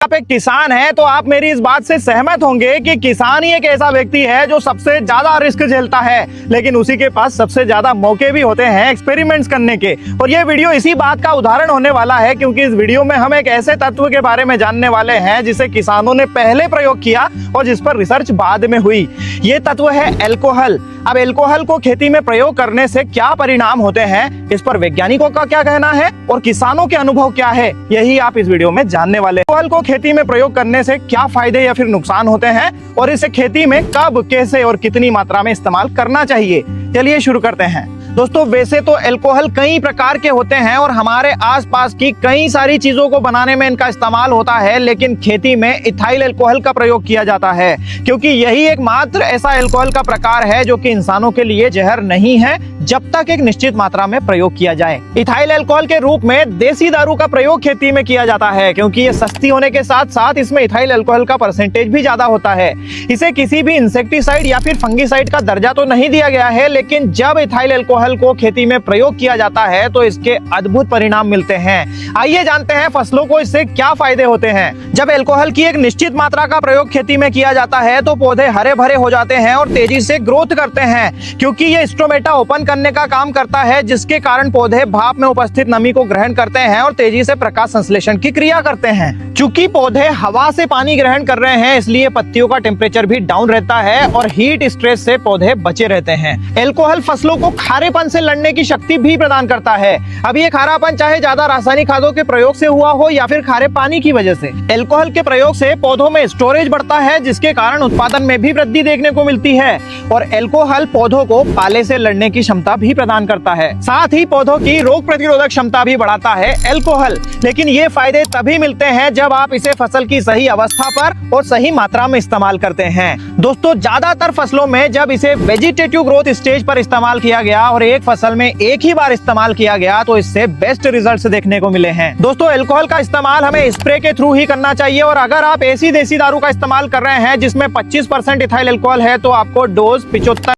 आप एक किसान हैं तो आप मेरी इस बात से सहमत होंगे कि किसान ही एक ऐसा व्यक्ति है जो सबसे ज्यादा रिस्क झेलता है, लेकिन उसी के पास सबसे ज्यादा मौके भी होते हैं एक्सपेरिमेंट्स करने के। और ये वीडियो इसी बात का उदाहरण होने वाला है, क्योंकि इस वीडियो में हम एक ऐसे तत्व के बारे में जानने वाले हैं जिसे किसानों ने पहले प्रयोग किया और जिस पर रिसर्च बाद में हुई। ये तत्व है एल्कोहल। अब एल्कोहल को खेती में प्रयोग करने से क्या परिणाम होते हैं, इस पर वैज्ञानिकों का क्या कहना है और किसानों के अनुभव क्या है, यही आप इस वीडियो में जानने वाले हैं। एल्कोहल को खेती में प्रयोग करने से क्या फायदे या फिर नुकसान होते हैं और इसे खेती में कब, कैसे और कितनी मात्रा में इस्तेमाल करना चाहिए, चलिए शुरू करते हैं। दोस्तों, वैसे तो एल्कोहल कई प्रकार के होते हैं और हमारे आसपास की कई सारी चीजों को बनाने में इनका इस्तेमाल होता है, लेकिन खेती में इथाइल एल्कोहल का प्रयोग किया जाता है, क्योंकि यही एकमात्र ऐसा एल्कोहल का प्रकार है जो कि इंसानों के लिए जहर नहीं है जब तक एक निश्चित मात्रा में प्रयोग किया जाए। इथाइल एल्कोहल के रूप में देसी दारू का प्रयोग खेती में किया जाता है, क्योंकि ये सस्ती होने के साथ साथ इसमें इथाइल एल्कोहल का परसेंटेज भी ज्यादा होता है। इसे किसी भी इंसेक्टिसाइड या फिर फंगिसाइड का दर्जा तो नहीं दिया गया है, लेकिन जब इथाइल एल्कोहल को खेती में प्रयोग किया जाता है तो इसके अद्भुत परिणाम मिलते हैं। आइए जानते हैं फसलों को इससे क्या फायदे होते हैं। जब एल्कोहल की एक निश्चित मात्रा का प्रयोग खेती में किया जाता है तो पौधे हरे भरे हो जाते हैं और तेजी से ग्रोथ करते हैं, क्योंकि ये स्टोमेटा ओपन करने का काम करता है, जिसके कारण पौधे भाप में उपस्थित नमी को ग्रहण करते हैं और तेजी से प्रकाश संश्लेषण की क्रिया करते हैं। चूंकि पौधे हवा से पानी ग्रहण कर रहे हैं, इसलिए पत्तियों का टेम्परेचर भी डाउन रहता है और हीट स्ट्रेस से पौधे बचे रहते हैं। एल्कोहल फसलों को खारेपन से लड़ने की शक्ति भी प्रदान करता है। अब ये खारापन चाहे ज्यादा रासायनिक खादों के प्रयोग से हुआ हो या फिर खारे पानी की वजह से। एल्कोहल के प्रयोग से पौधों में स्टोरेज बढ़ता है, जिसके कारण उत्पादन में भी वृद्धि देखने को मिलती है। और एल्कोहल पौधों को पाले से लड़ने की क्षमता भी प्रदान करता है, साथ ही पौधों की रोग प्रतिरोधक क्षमता भी बढ़ाता है एल्कोहल। लेकिन ये फायदे तभी मिलते हैं जब आप इसे फसल की सही अवस्था पर और सही मात्रा में इस्तेमाल करते हैं। दोस्तों, ज्यादातर फसलों में जब इसे वेजिटेटिव ग्रोथ स्टेज पर इस्तेमाल किया गया और एक फसल में एक ही बार इस्तेमाल किया गया तो इससे बेस्ट रिजल्ट्स देखने को मिले हैं। दोस्तों, एल्कोहल का इस्तेमाल हमें स्प्रे के थ्रू ही करना चाहिए, और अगर आप ऐसी देसी दारू का इस्तेमाल कर रहे हैं जिसमें 25% इथाइल एल्कोहल है तो आपको डोज 75